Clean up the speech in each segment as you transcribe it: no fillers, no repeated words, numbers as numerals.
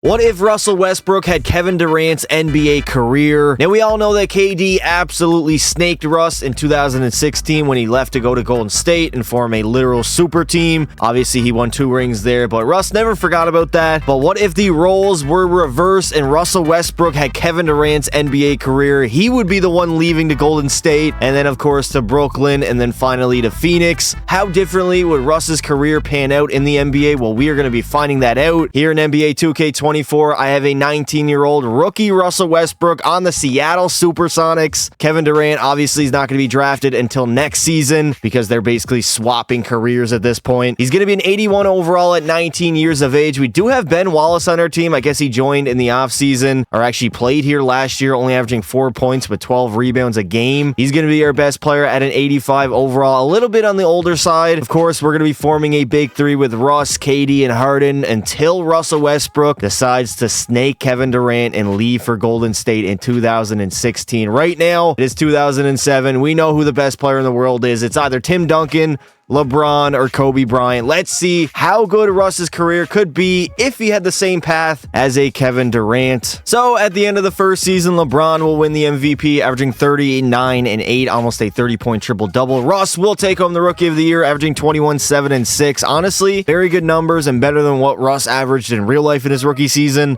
What if Russell Westbrook had Kevin Durant's NBA career? Now, we all know that KD absolutely snaked Russ in 2016 when he left to go to Golden State and form a literal super team. Obviously, he won 2 rings there, but Russ never forgot about that. But what if the roles were reversed and Russell Westbrook had Kevin Durant's NBA career? He would be the one leaving to Golden State, and then, of course, to Brooklyn, and then finally to Phoenix. How differently would Russ's career pan out in the NBA? Well, we are going to be finding that out here in NBA 2K24. I have a 19-year-old rookie Russell Westbrook on the Seattle Supersonics. Kevin Durant obviously is not going to be drafted until next season because they're basically swapping careers at this point. He's going to be an 81 overall at 19 years of age. We do have Ben Wallace on our team. I guess he joined in the offseason, or actually played here last year, only averaging 4 points with 12 rebounds a game. He's going to be our best player at an 85 overall, a little bit on the older side. Of course, we're going to be forming a big three with Russ, KD, and Harden until Russell Westbrook decides to snake Kevin Durant and leave for Golden State in 2016. Right now, it is 2007. We know who the best player in the world is. It's either Tim Duncan, LeBron, or Kobe Bryant. Let's see how good Russ's career could be if he had the same path as a Kevin Durant. So at the end of the first season, LeBron will win the MVP, averaging 39 and 8, almost a 30-point triple-double. Russ will take home the Rookie of the Year, averaging 21, 7, and 6. Honestly, very good numbers and better than what Russ averaged in real life in his rookie season.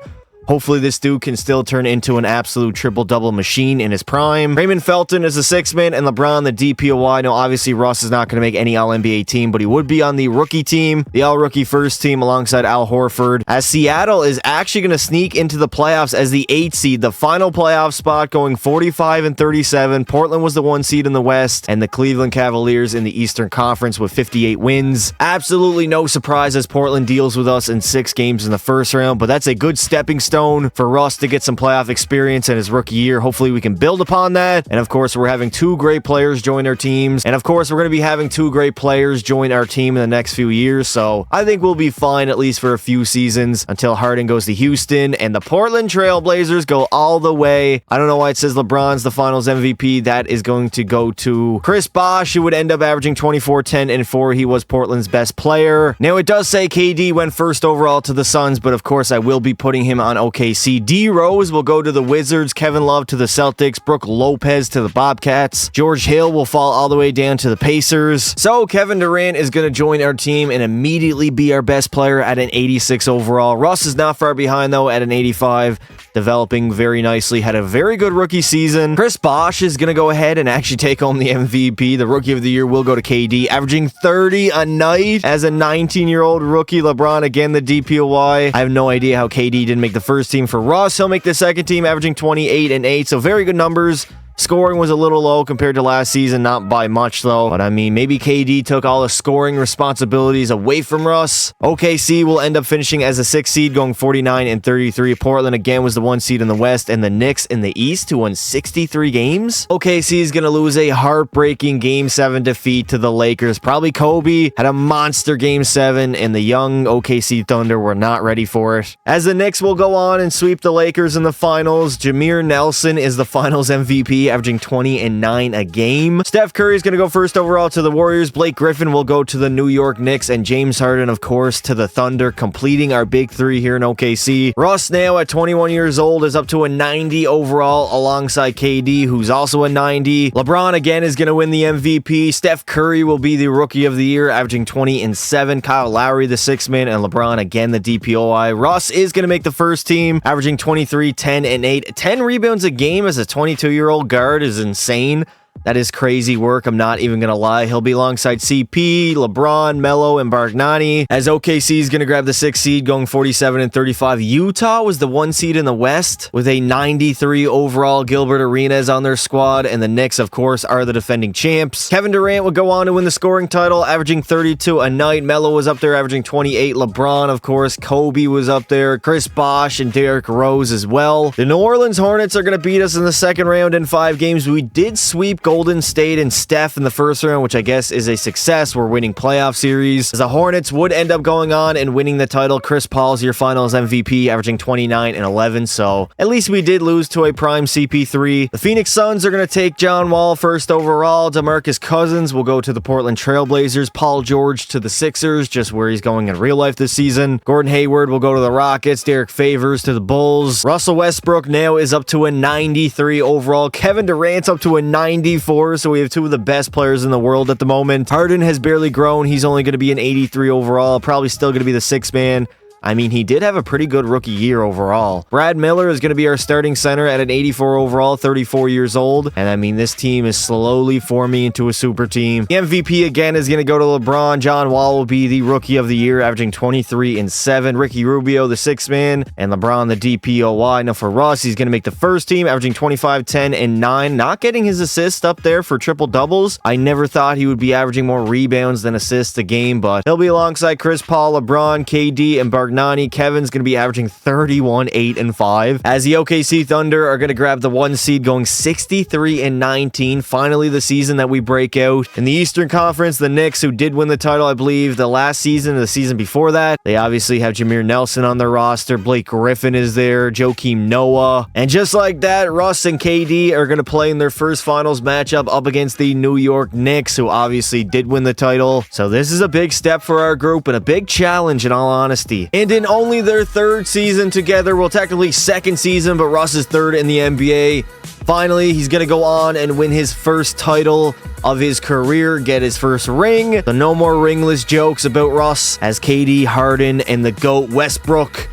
Hopefully this dude can still turn into an absolute triple-double machine in his prime. Raymond Felton is the 6th man, and LeBron the DPOY. Now, obviously, Russ is not going to make any All-NBA team, but he would be on the rookie team, the All-Rookie first team alongside Al Horford, as Seattle is actually going to sneak into the playoffs as the 8th seed, the final playoff spot, going 45 and 37. Portland was the 1 seed in the West, and the Cleveland Cavaliers in the Eastern Conference with 58 wins. Absolutely no surprise as Portland deals with us in 6 games in the first round, but that's a good stepping stone for Russ to get some playoff experience in his rookie year. Hopefully we can build upon that. And of course, we're having 2 great players join our teams. And of course, we're going to be having 2 great players join our team in the next few years. So I think we'll be fine at least for a few seasons until Harden goes to Houston and the Portland Trail Blazers go all the way. I don't know why it says LeBron's the finals MVP. That is going to go to Chris Bosh, who would end up averaging 24, 10, and 4. He was Portland's best player. Now it does say KD went first overall to the Suns, but of course I will be putting him on OKC. D Rose will go to the Wizards, Kevin Love to the Celtics, Brook Lopez to the Bobcats, George Hill will fall all the way down to the Pacers. So Kevin Durant is going to join our team and immediately be our best player at an 86 overall. Russ is not far behind though at an 85, developing very nicely, had a very good rookie season. Chris Bosh is going to go ahead and actually take home the MVP. The Rookie of the Year will go to KD, averaging 30 a night as a 19-year-old rookie. LeBron again the DPOY. I have no idea how KD didn't make the first team. For Russ, he'll make the second team, averaging 28 and 8, so very good numbers. Scoring was a little low compared to last season, not by much though, but I mean, maybe KD took all the scoring responsibilities away from Russ. OKC will end up finishing as a 6th seed, going 49 and 33. Portland again was the 1 seed in the West, and the Knicks in the East, who won 63 games. OKC is going to lose a heartbreaking Game 7 defeat to the Lakers. Probably Kobe had a monster Game 7, and the young OKC Thunder were not ready for it. As the Knicks will go on and sweep the Lakers in the finals, Jameer Nelson is the finals MVP, averaging 20 and 9 a game. Steph Curry is going to go first overall to the Warriors. Blake Griffin will go to the New York Knicks, and James Harden, of course, to the Thunder, completing our big 3 here in OKC. Russ now at 21 years old is up to a 90 overall alongside KD, who's also a 90. LeBron again is going to win the MVP. Steph Curry will be the Rookie of the Year, averaging 20 and 7. Kyle Lowry the 6th man, and LeBron again the DPOY. Russ is going to make the first team, averaging 23, 10, and 8. 10 rebounds a game as a 22-year-old guard is insane. That is crazy work, I'm not even going to lie. He'll be alongside CP, LeBron, Melo, and Bargnani, as OKC is going to grab the 6th seed, going 47 and 35. Utah was the 1 seed in the West with a 93 overall. Gilbert Arenas on their squad, and the Knicks, of course, are the defending champs. Kevin Durant would go on to win the scoring title, averaging 32 a night. Melo was up there, averaging 28. LeBron, of course. Kobe was up there. Chris Bosh and Derrick Rose as well. The New Orleans Hornets are going to beat us in the second round in 5 games. We did sweep sweep Golden State and Steph in the first round, which I guess is a success. We're winning playoff series. As the Hornets would end up going on and winning the title, Chris Paul's your finals MVP, averaging 29 and 11. So at least we did lose to a prime CP3. The Phoenix Suns are going to take John Wall first overall. DeMarcus Cousins will go to the Portland Trailblazers. Paul George to the Sixers, just where he's going in real life this season. Gordon Hayward will go to the Rockets. Derek Favors to the Bulls. Russell Westbrook now is up to a 93 overall. Kevin Durant's up to a 94, so we have two of the best players in the world at the moment. Harden has barely grown. He's only going to be an 83 overall. Probably still going to be the sixth man. I mean, he did have a pretty good rookie year overall. Brad Miller is going to be our starting center at an 84 overall, 34 years old. And I mean, this team is slowly forming into a super team. The MVP again is going to go to LeBron. John Wall will be the rookie of the year, averaging 23 and 7. Ricky Rubio, the sixth man, and LeBron, the DPOY. Now for Russ, he's going to make the first team, averaging 25, 10, and 9. Not getting his assists up there for triple doubles. I never thought he would be averaging more rebounds than assists a game, but he'll be alongside Chris Paul, LeBron, KD, and Bargnani. Kevin's going to be averaging 31, 8, and 5. As the OKC Thunder are going to grab the 1 seed, going 63 and 19. Finally, the season that we break out. In the Eastern Conference, the Knicks, who did win the title, I believe, the last season and the season before that, they obviously have Jameer Nelson on their roster. Blake Griffin is there, Joakim Noah. And just like that, Russ and KD are going to play in their first finals matchup up against the New York Knicks, who obviously did win the title. So this is a big step for our group and a big challenge in all honesty. And in only their third season together, well, technically second season, but Russ is third in the NBA. Finally, he's going to go on and win his first title of his career, get his first ring. So no more ringless jokes about Russ, as KD, Harden, and the GOAT Westbrook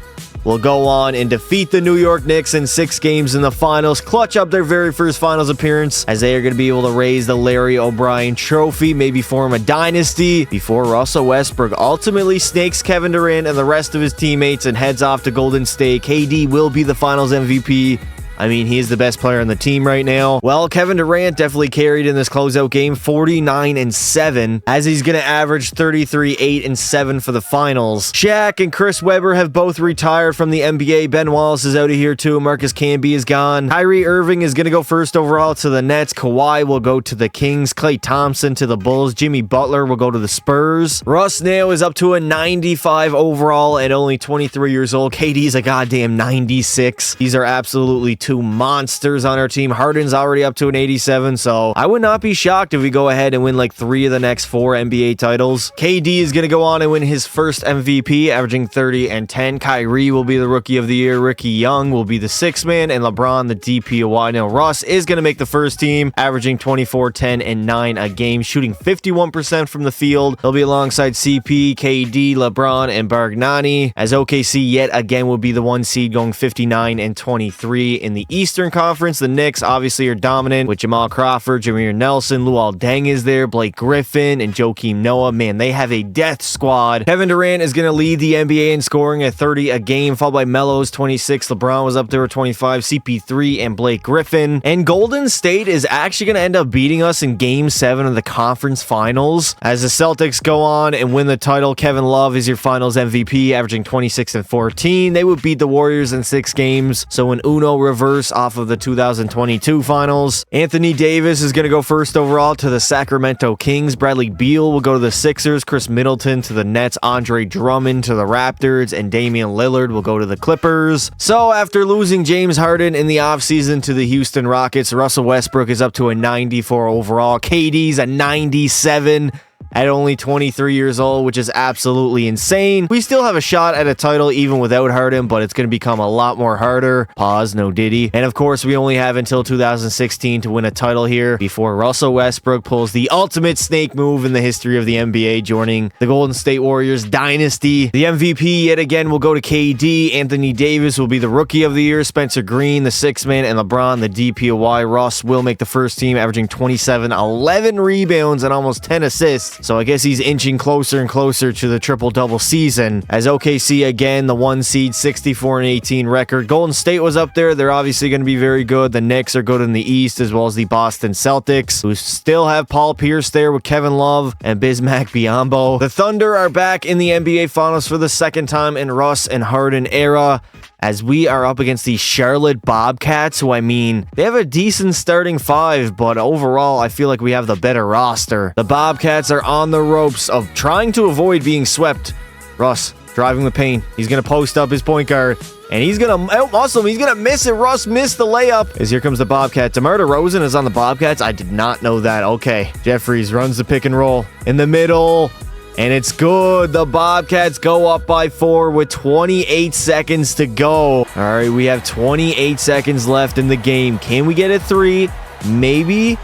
will go on and defeat the New York Knicks in 6 games in the finals, clutch up their very first finals appearance, as they are going to be able to raise the Larry O'Brien trophy, maybe form a dynasty, before Russell Westbrook ultimately snakes Kevin Durant and the rest of his teammates and heads off to Golden State. KD will be the finals MVP. I mean, he is the best player on the team right now. Well, Kevin Durant definitely carried in this closeout game, 49 and 7, as he's going to average 33, 8, and 7 for the finals. Shaq and Chris Webber have both retired from the NBA. Ben Wallace is out of here too. Marcus Camby is gone. Kyrie Irving is going to go first overall to the Nets. Kawhi will go to the Kings. Klay Thompson to the Bulls. Jimmy Butler will go to the Spurs. Russ now is up to a 95 overall at only 23 years old. KD's a goddamn 96. These are absolutely two monsters on our team. Harden's already up to an 87, so I would not be shocked if we go ahead and win like 3 of the next 4 NBA titles. KD is going to go on and win his first MVP, averaging 30 and 10. Kyrie will be the rookie of the year. Ricky Young will be the 6th man, and LeBron the DPOY. Now, Russ is going to make the first team, averaging 24, 10, and 9 a game, shooting 51% from the field. He'll be alongside CP, KD, LeBron, and Bargnani, as OKC yet again will be the 1 seed, going 59 and 23 in the Eastern Conference. The Knicks obviously are dominant with Jamal Crawford, Jameer Nelson, Luol Deng is there, Blake Griffin, and Joakim Noah. Man, they have a death squad. Kevin Durant is going to lead the NBA in scoring at 30 a game, followed by Melo's 26. LeBron was up there with 25, CP3, and Blake Griffin. And Golden State is actually going to end up beating us in Game 7 of the conference finals. As the Celtics go on and win the title, Kevin Love is your finals MVP, averaging 26 and 14. They would beat the Warriors in 6 games. So an Uno reverse off of the 2022 finals. Anthony Davis is going to go first overall to the Sacramento Kings. Bradley Beal will go to the Sixers. Chris Middleton to the Nets. Andre Drummond to the Raptors. And Damian Lillard will go to the Clippers. So after losing James Harden in the offseason to the Houston Rockets, Russell Westbrook is up to a 94 overall. KD's a 97 at only 23 years old, which is absolutely insane. We still have a shot at a title even without Harden, but it's going to become a lot more harder. Pause, no diddy. And of course, we only have until 2016 to win a title here before Russell Westbrook pulls the ultimate snake move in the history of the NBA, joining the Golden State Warriors dynasty. The MVP yet again will go to KD. Anthony Davis will be the rookie of the year. Spencer Green, the 6th man, and LeBron, the DPOY. Russ will make the first team, averaging 27, 11 rebounds, and almost 10 assists. So I guess he's inching closer and closer to the triple-double season. As OKC, again, the 1 seed, 64 and 18 record. Golden State was up there. They're obviously going to be very good. The Knicks are good in the East, as well as the Boston Celtics, who still have Paul Pierce there with Kevin Love and Bismack Biyombo. The Thunder are back in the NBA Finals for the 2nd time in Russ and Harden era. as we are up against the Charlotte Bobcats, who, I mean, they have a decent starting five, but overall, I feel like we have the better roster. The Bobcats are on the ropes of trying to avoid being swept. Russ driving the paint. He's going to post up his point guard, and he's going to out-muscle him. He's going to miss it. Russ missed the layup. As here comes the Bobcat. DeMar DeRozan is on the Bobcats. I did not know that. Okay. Jeffries runs the pick and roll in the middle. And it's good. The Bobcats go up by 4 with 28 seconds to go. All right, we have 28 seconds left in the game. Can we get a 3? Maybe.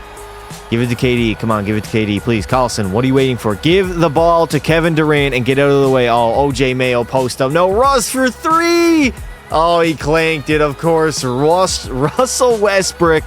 Give it to KD. Come on, give it to KD, please. Carlson, what are you waiting for? Give the ball to Kevin Durant and get out of the way. Oh, OJ Mayo post up. No, Russ for 3. Oh, he clanked it, of course. Russell Westbrook.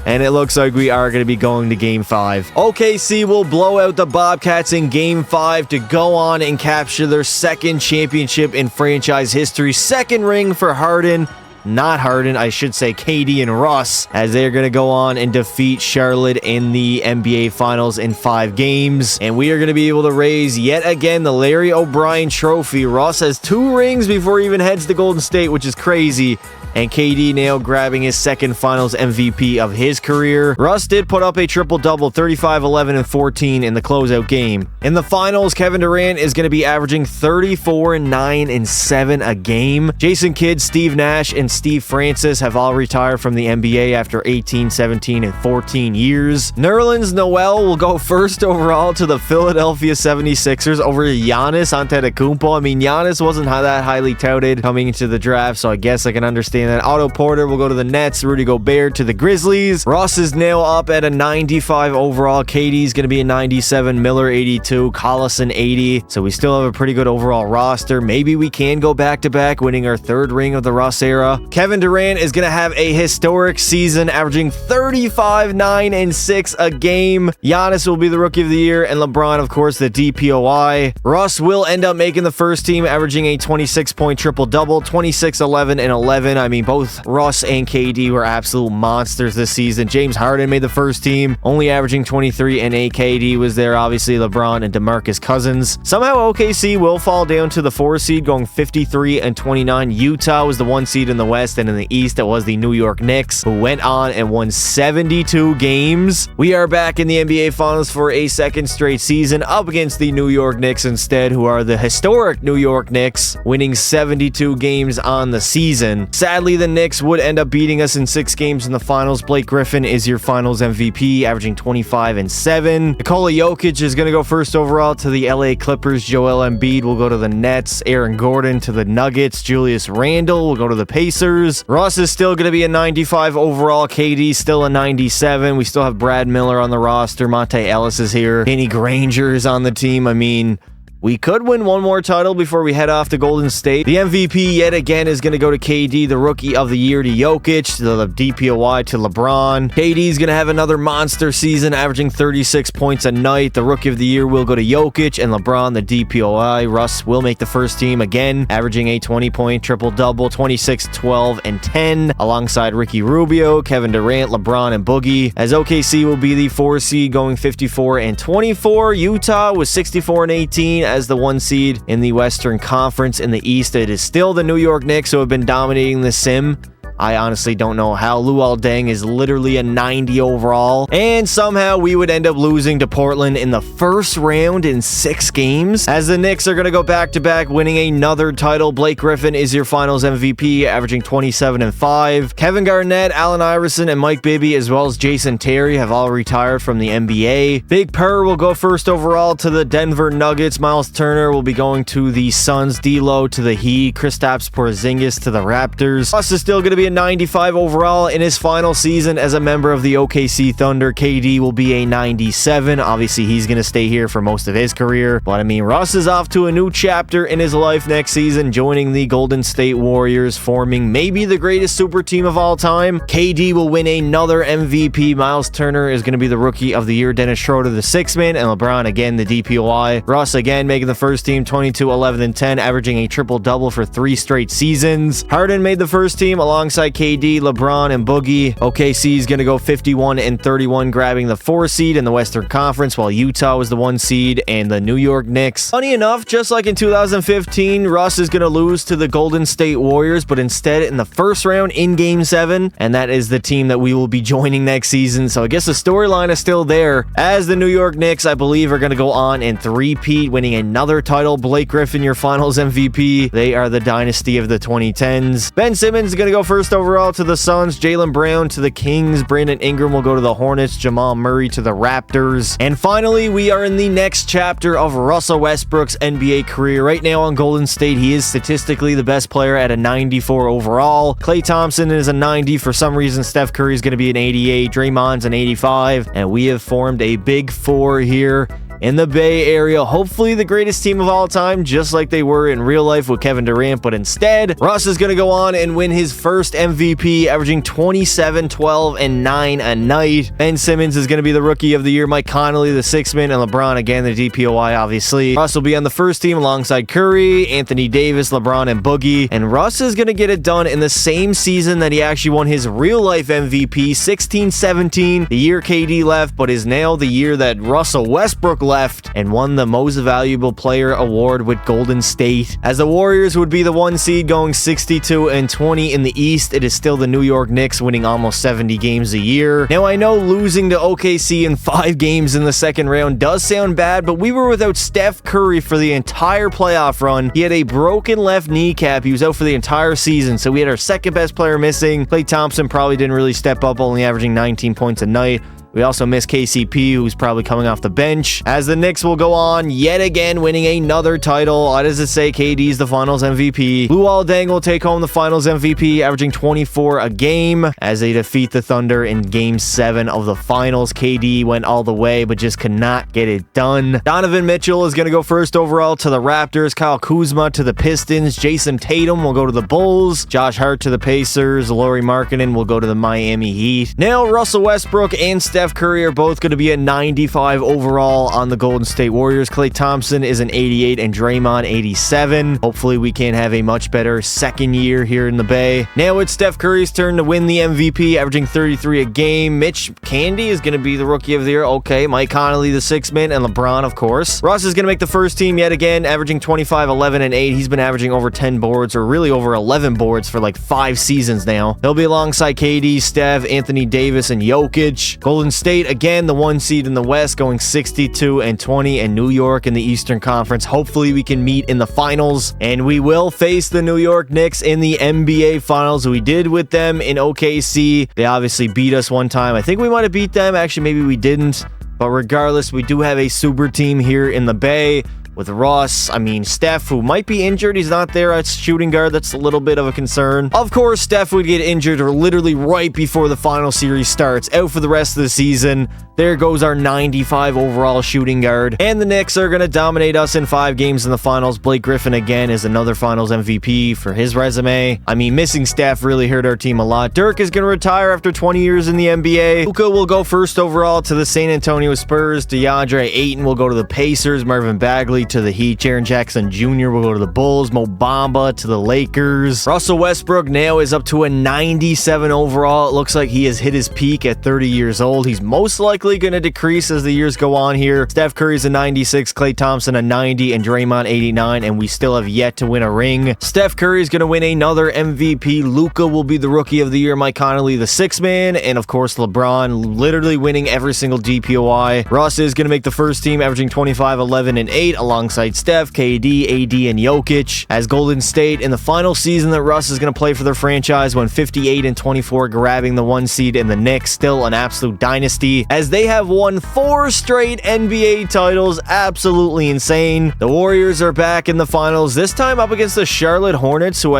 And it looks like we are going to be going to Game 5. OKC will blow out the Bobcats in Game 5 to go on and capture their second championship in franchise history. Second ring for Harden. Not Harden, I should say KD and Russ, as they are going to go on and defeat Charlotte in the NBA Finals in 5 games. And we are going to be able to raise yet again the Larry O'Brien Trophy. Russ has 2 rings before he even heads to Golden State, which is crazy. And KD now grabbing his second Finals MVP of his career. Russ did put up a triple-double, 35, 11, and 14 in the closeout game. In the Finals, Kevin Durant is going to be averaging 34, 9, and 7 a game. Jason Kidd, Steve Nash, and Steve Francis have all retired from the NBA after 18, 17, and 14 years. Nerlens Noel will go first overall to the Philadelphia 76ers over Giannis Antetokounmpo. I mean, Giannis wasn't that highly touted coming into the draft, so I guess I can understand that. Otto Porter will go to the Nets. Rudy Gobert to the Grizzlies. Ross is now up at a 95 overall. KD's going to be a 97. Miller 82. Collison 80. So we still have a pretty good overall roster. Maybe we can go back-to-back, winning our 3rd ring of the Russ era. Kevin Durant is going to have a historic season, averaging 35, 9, and 6 a game. Giannis will be the Rookie of the Year, and LeBron, of course, the DPOY. Russ will end up making the first team, averaging a 26-point triple-double, 26, 11, and 11. I mean, both Russ and KD were absolute monsters this season. James Harden made the first team, only averaging 23, and KD was there. Obviously, LeBron and DeMarcus Cousins. Somehow, OKC will fall down to the 4 seed, going 53 and 29. Utah was the 1 seed in the West, and in the East, it was the New York Knicks, who went on and won 72 games. We are back in the NBA Finals for a second straight season, up against the New York Knicks instead, who are the historic New York Knicks, winning 72 games on the season. Sadly, the Knicks would end up beating us in 6 games in the Finals. Blake Griffin is your Finals MVP, averaging 25 and 7. Nikola Jokic is going to go first overall to the LA Clippers. Joel Embiid will go to the Nets. Aaron Gordon to the Nuggets. Julius Randle will go to the Pacers. Russ is still going to be a 95 overall. KD still a 97. We still have Brad Miller on the roster. Monte Ellis is here. Danny Granger is on the team. I mean, we could win one more title before we head off to Golden State. The MVP yet again is going to go to KD, the Rookie of the Year to Jokic, to the DPOY to LeBron. KD is going to have another monster season, averaging 36 points a night. The Rookie of the Year will go to Jokic, and LeBron, the DPOY. Russ will make the first team again, averaging a 20-point triple-double, 26, 12, and 10, alongside Ricky Rubio, Kevin Durant, LeBron, and Boogie. As OKC will be the 4 seed, going 54 and 24. Utah was 64 and 18. As the 1 seed in the Western Conference. In the East, it is still the New York Knicks, who have been dominating the sim. I honestly don't know how. Luol Deng is literally a 90 overall. And somehow we would end up losing to Portland in the first round in 6 games. As the Knicks are going to go back-to-back, winning another title. Blake Griffin is your Finals MVP, averaging 27 and 5. Kevin Garnett, Allen Iverson, and Mike Bibby, as well as Jason Terry, have all retired from the NBA. Big Purr will go first overall to the Denver Nuggets. Miles Turner will be going to the Suns. D'Lo to the Heat. Kristaps Porzingis to the Raptors. Russ is still going to be a 95 overall in his final season as a member of the OKC Thunder. KD will be a 97. Obviously, he's going to stay here for most of his career. But I mean, Russ is off to a new chapter in his life next season, joining the Golden State Warriors, forming maybe the greatest super team of all time. KD will win another MVP. Miles Turner is going to be the Rookie of the Year. Dennis Schroeder, the 6th man, and LeBron again, the DPOY. Russ again making the first team, 22, 11, and 10, averaging a triple-double for 3 straight seasons. Harden made the first team alongside alongside KD, LeBron, and Boogie. OKC is going to go 51-31, grabbing the 4 seed in the Western Conference, while Utah was the 1 seed and the New York Knicks. Funny enough, just like in 2015, Russ is going to lose to the Golden State Warriors, but instead in the first round in Game 7, and that is the team that we will be joining next season. So I guess the storyline is still there, as the New York Knicks, I believe, are going to go on and three-peat, winning another title. Blake Griffin, your finals MVP. They are the dynasty of the 2010s. Ben Simmons is going to go first overall to the Suns. Jaylen Brown to the Kings. Brandon Ingram will go to the Hornets. Jamal Murray to the Raptors. And finally, we are in the next chapter of Russell Westbrook's NBA career. Right now on Golden State, he is statistically the best player at a 94 overall. Klay Thompson is a 90. For some reason, Steph Curry is going to be an 88. Draymond's an 85. And we have formed a big four here in the Bay Area. Hopefully the greatest team of all time, just like they were in real life with Kevin Durant, but instead, Russ is going to go on and win his first MVP, averaging 27, 12, and 9 a night. Ben Simmons is going to be the Rookie of the Year, Mike Conley, the sixth man, and LeBron, again, the DPOY, obviously. Russ will be on the first team alongside Curry, Anthony Davis, LeBron, and Boogie, and Russ is going to get it done in the same season that he actually won his real-life MVP, 16-17, the year KD left, but is now the year that Russell Westbrook left and won the Most Valuable Player award with Golden State. As the Warriors would be the 1 seed, going 62-20 in the East, it is still the New York Knicks, winning almost 70 games a year. Now, I know losing to OKC in 5 games in the second round does sound bad, but we were without Steph Curry for the entire playoff run. He had a broken left kneecap. He was out for the entire season, so we had our second best player missing. Klay Thompson probably didn't really step up, only averaging 19 points a night. We also miss KCP, who's probably coming off the bench, as the Knicks will go on yet again, winning another title. What does it say? KD's the finals MVP. Luol Deng will take home the finals MVP, averaging 24 a game, as they defeat the Thunder in Game 7 of the finals. KD went all the way, but just could not get it done. Donovan Mitchell is going to go first overall to the Raptors. Kyle Kuzma to the Pistons. Jason Tatum will go to the Bulls. Josh Hart to the Pacers. Lauri Markkanen will go to the Miami Heat. Now, Russell Westbrook and Steph Curry are both going to be at 95 overall on the Golden State Warriors. Klay Thompson is an 88 and Draymond 87. Hopefully we can have a much better second year here in the Bay. Now it's Steph Curry's turn to win the MVP, averaging 33 a game. Mitch Candy is going to be the Rookie of the Year. Okay, Mike Conley, the sixth man, and LeBron, of course. Russ is going to make the first team yet again, averaging 25, 11, and 8. He's been averaging over 10 boards, or really over 11 boards for like 5 seasons now. He'll be alongside KD, Steph, Anthony Davis, and Jokic. Golden State, again, the 1 seed in the West, going 62-20, and New York in the Eastern Conference. Hopefully we can meet in the finals, and we will face the New York Knicks in the NBA Finals. We did with them in OKC. They obviously beat us one time. I think we might have beat them. Actually, maybe we didn't. But regardless, we do have a super team here in the Bay. With Russ, Steph, who might be injured. He's not there at shooting guard. That's a little bit of a concern. Of course, Steph would get injured or literally right before the final series starts, out for the rest of the season. There goes our 95 overall shooting guard. And the Knicks are going to dominate us in 5 games in the finals. Blake Griffin, again, is another finals MVP for his resume. Missing Steph really hurt our team a lot. Dirk is going to retire after 20 years in the NBA. Luka will go first overall to the San Antonio Spurs. DeAndre Ayton will go to the Pacers. Marvin Bagley to the Heat. Jaren Jackson Jr. will go to the Bulls. Mo Bamba to the Lakers. Russell Westbrook now is up to a 97 overall. It looks like he has hit his peak at 30 years old. He's most likely going to decrease as the years go on here. Steph Curry's a 96, Klay Thompson a 90, and Draymond 89, and we still have yet to win a ring. Steph Curry is going to win another MVP. Luka will be the Rookie of the Year. Mike Conley, the sixth man, and of course LeBron literally winning every single DPOY. Russ is going to make the first team, averaging 25, 11, and 8, alongside Steph, KD, AD, and Jokic. As Golden State in the final season that Russ is going to play for their franchise, went 58-24, grabbing the 1 seed, and the Knicks still an absolute dynasty as they have won 4 straight NBA titles. Absolutely insane. The Warriors are back in the finals, this time up against the Charlotte Hornets, who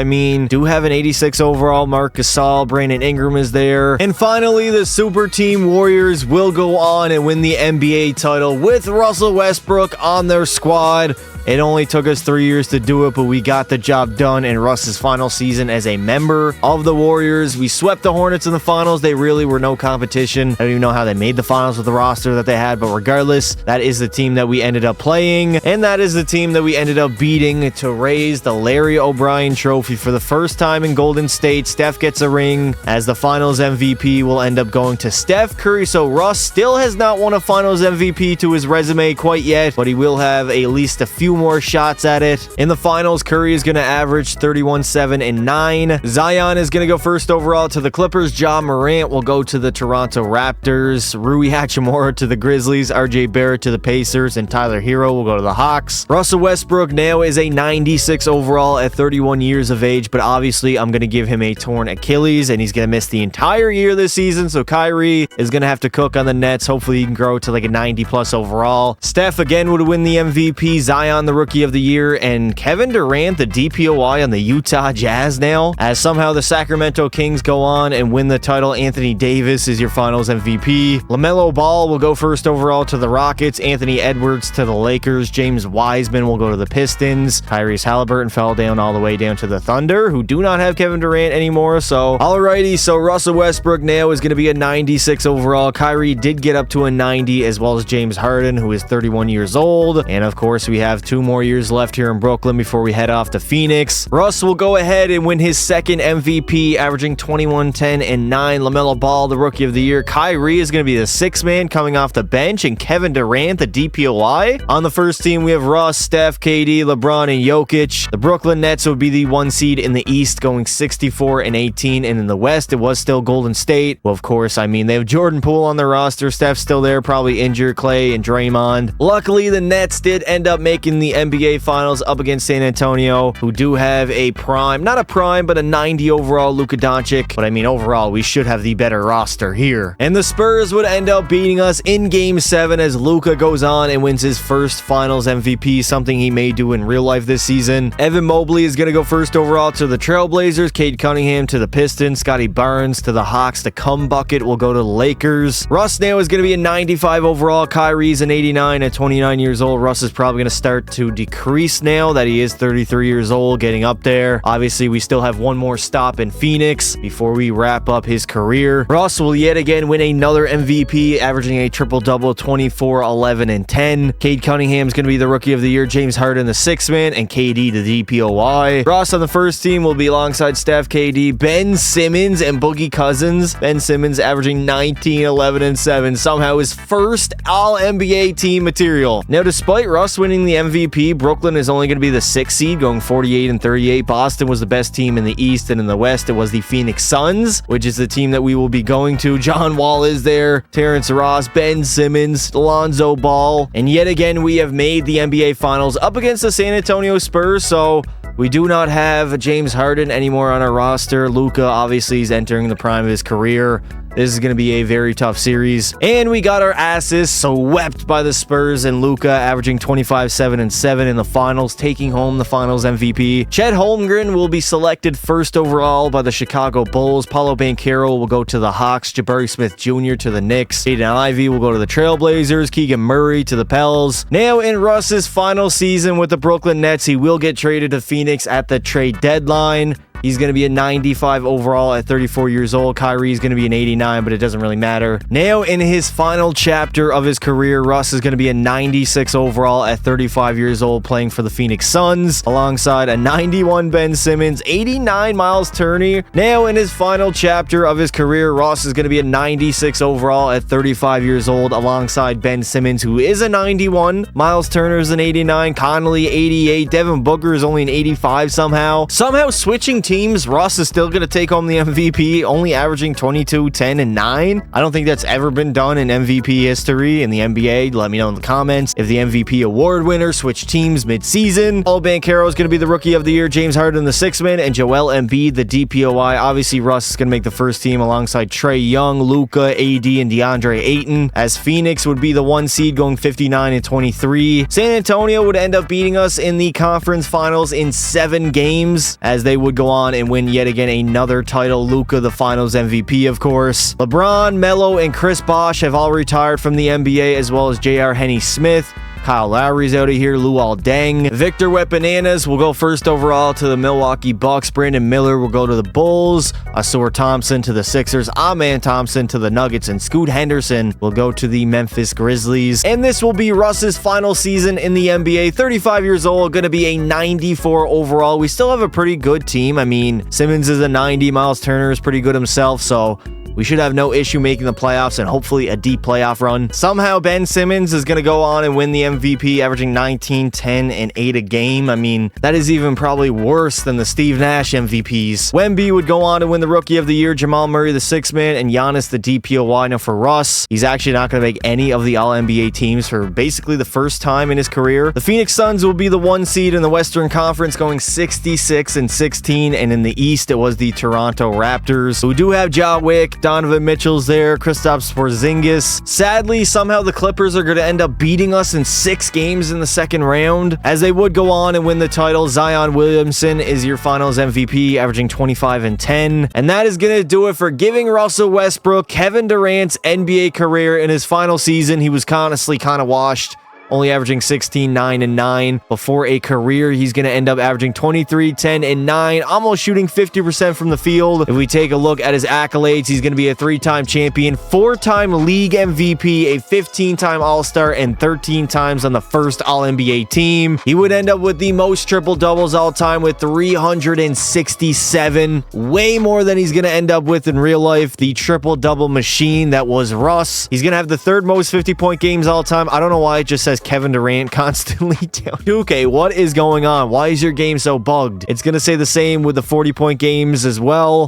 do have an 86 overall. Marc Gasol, Brandon Ingram is there. And finally, the super team Warriors will go on and win the NBA title with Russell Westbrook on their squad. It only took us 3 years to do it, but we got the job done in Russ's final season as a member of the Warriors. We swept the Hornets in the finals. They really were no competition. I don't even know how they made the finals with the roster that they had, but regardless, that is the team that we ended up playing, and that is the team that we ended up beating to raise the Larry O'Brien trophy for the first time in Golden State. Steph gets a ring as the finals MVP will end up going to Steph Curry. So Russ still has not won a finals MVP to his resume quite yet, but he will have at least a few more shots at it. In the finals, Curry is going to average 31, 7, and 9. Zion is going to go first overall to the Clippers. Ja Morant will go to the Toronto Raptors. Rui Hachimura to the Grizzlies. RJ Barrett to the Pacers, and Tyler Hero will go to the Hawks. Russell Westbrook now is a 96 overall at 31 years of age, but obviously I'm going to give him a torn Achilles, and he's going to miss the entire year this season, so Kyrie is going to have to cook on the Nets. Hopefully he can grow to like a 90 plus overall. Steph again would win the MVP, Zion the Rookie of the Year, and Kevin Durant the DPOY on the Utah Jazz now. As somehow the Sacramento Kings go on and win the title, Anthony Davis is your finals MVP. LaMelo Ball will go first overall to the Rockets. Anthony Edwards to the Lakers. James Wiseman will go to the Pistons. Tyrese Halliburton fell down all the way down to the Thunder, who do not have Kevin Durant anymore. So, alrighty, so Russell Westbrook now is going to be a 96 overall. Kyrie did get up to a 90, as well as James Harden, who is 31 years old. And of course, we have 2 more years left here in Brooklyn before we head off to Phoenix. Russ will go ahead and win his second MVP, averaging 21, 10, and 9. LaMelo Ball, the Rookie of the Year. Kyrie is going to be the 6th man coming off the bench, and Kevin Durant, the DPOY. On the first team, we have Russ, Steph, KD, LeBron, and Jokic. The Brooklyn Nets would be the 1 seed in the East, going 64 and 18, and in the West, it was still Golden State. Well, of course, I mean, they have Jordan Poole on their roster. Steph's still there, probably injured. Clay and Draymond. Luckily, the Nets did end up making the NBA Finals up against San Antonio, who do have a prime, not a prime, but a 90 overall Luka Doncic. But I mean, overall, we should have the better roster here. And the Spurs would end up beating us in Game 7 as Luka goes on and wins his first Finals MVP, something he may do in real life this season. Evan Mobley is going to go first overall to the Trailblazers. Cade Cunningham to the Pistons. Scotty Barnes to the Hawks. The cum bucket will go to the Lakers. Russ now is going to be a 95 overall. Kyrie's an 89 at 29 years old. Russ is probably going to start to decrease now that he is 33 years old, getting up there. Obviously, we still have one more stop in Phoenix before we wrap up his career. Russ will yet again win another MVP, averaging a triple-double, 24, 11, and 10. Cade Cunningham's going to be the Rookie of the Year. James Harden, the 6th man, and KD, the DPOY. Russ on the first team will be alongside Steph, KD, Ben Simmons, and Boogie Cousins. Ben Simmons averaging 19, 11, and 7. Somehow his first All-NBA team material. Now, despite Russ winning the MVP, Brooklyn is only going to be the 6th seed, going 48 and 38. Boston was the best team in the East, and in the West, it was the Phoenix Suns, which is the team that we will be going to. John Wall is there, Terrence Ross, Ben Simmons, Lonzo Ball, and yet again, we have made the NBA Finals up against the San Antonio Spurs, so we do not have James Harden anymore on our roster. Luka obviously is entering the prime of his career. This is going to be a very tough series. And we got our asses swept by the Spurs, and Luka averaging 25, 7, and 7 in the finals, taking home the finals MVP. Chet Holmgren will be selected first overall by the Chicago Bulls. Paolo Banchero will go to the Hawks. Jabari Smith Jr. to the Knicks. Aiden Ivey will go to the Trailblazers. Keegan Murray to the Pels. Now in Russ's final season with the Brooklyn Nets, he will get traded to Phoenix at the trade deadline. He's going to be a 95 overall at 34 years old. Kyrie's going to be an 89, but it doesn't really matter. Now, in his final chapter of his career, Russ is going to be a 96 overall at 35 years old, playing for the Phoenix Suns, alongside a 91 Ben Simmons, 89 Miles Turner. Now, in his final chapter of his career, Russ is going to be a 96 overall at 35 years old, alongside Ben Simmons, who is a 91. Miles Turner is an 89. Conley, 88. Devin Booker is only an 85 somehow. Somehow switching teams, Russ is still going to take home the MVP, only averaging 22, 10, and 9. I don't think that's ever been done in MVP history in the NBA. Let me know in the comments if the MVP award winner switched teams mid-season. Paolo Banchero is going to be the Rookie of the Year. James Harden, the 6th man, and Joel Embiid, the DPOY. Obviously, Russ is going to make the first team alongside Trae Young, Luka, AD, and DeAndre Ayton, as Phoenix would be the 1 seed, going 59 and 23. San Antonio would end up beating us in the conference finals in 7 games, as they would go on and win yet again another title. Luka, the finals MVP, of course. LeBron, Melo, and Chris Bosh have all retired from the NBA, as well as J.R. Henney Smith. Kyle Lowry's out of here. Luol Deng. Victor Wembanyama will go first overall to the Milwaukee Bucks. Brandon Miller will go to the Bulls. Asur Thompson to the Sixers. Amen Thompson to the Nuggets. And Scoot Henderson will go to the Memphis Grizzlies. And this will be Russ's final season in the NBA. 35 years old, going to be a 94 overall. We still have a pretty good team. I mean, Simmons is a 90. Miles Turner is pretty good himself, so we should have no issue making the playoffs and hopefully a deep playoff run. Somehow Ben Simmons is going to go on and win the MVP, averaging 19, 10, and 8 a game. I mean, that is even probably worse than the Steve Nash MVPs. Wemby would go on to win the Rookie of the Year, Jamal Murray the sixth man, and Giannis the DPOY. Now for Russ, he's actually not going to make any of the All-NBA teams for basically the first time in his career. The Phoenix Suns will be the 1 seed in the Western Conference, going 66-16, and in the East, it was the Toronto Raptors, who do have Ja Wick, Donovan Mitchell's there, Kristaps Porzingis. Sadly, somehow the Clippers are going to end up beating us in 6 games in the second round, as they would go on and win the title. Zion Williamson is your finals MVP, averaging 25 and 10. And that is going to do it for giving Russell Westbrook Kevin Durant's NBA career. In his final season, he was honestly kind of washed, only averaging 16, 9, and 9. Before a career, he's going to end up averaging 23, 10, and 9, almost shooting 50% from the field. If we take a look at his accolades, he's going to be a 3-time champion, 4-time league MVP, a 15-time All-Star, and 13 times on the first All-NBA team. He would end up with the most triple-doubles all-time with 367, way more than he's going to end up with in real life. The triple-double machine that was Russ. He's going to have the 3rd most 50-point games all-time. I don't know why it just says Kevin Durant constantly down. 2K, what is going on? Why is your game so bugged? It's gonna say the same with the 40-point games as well.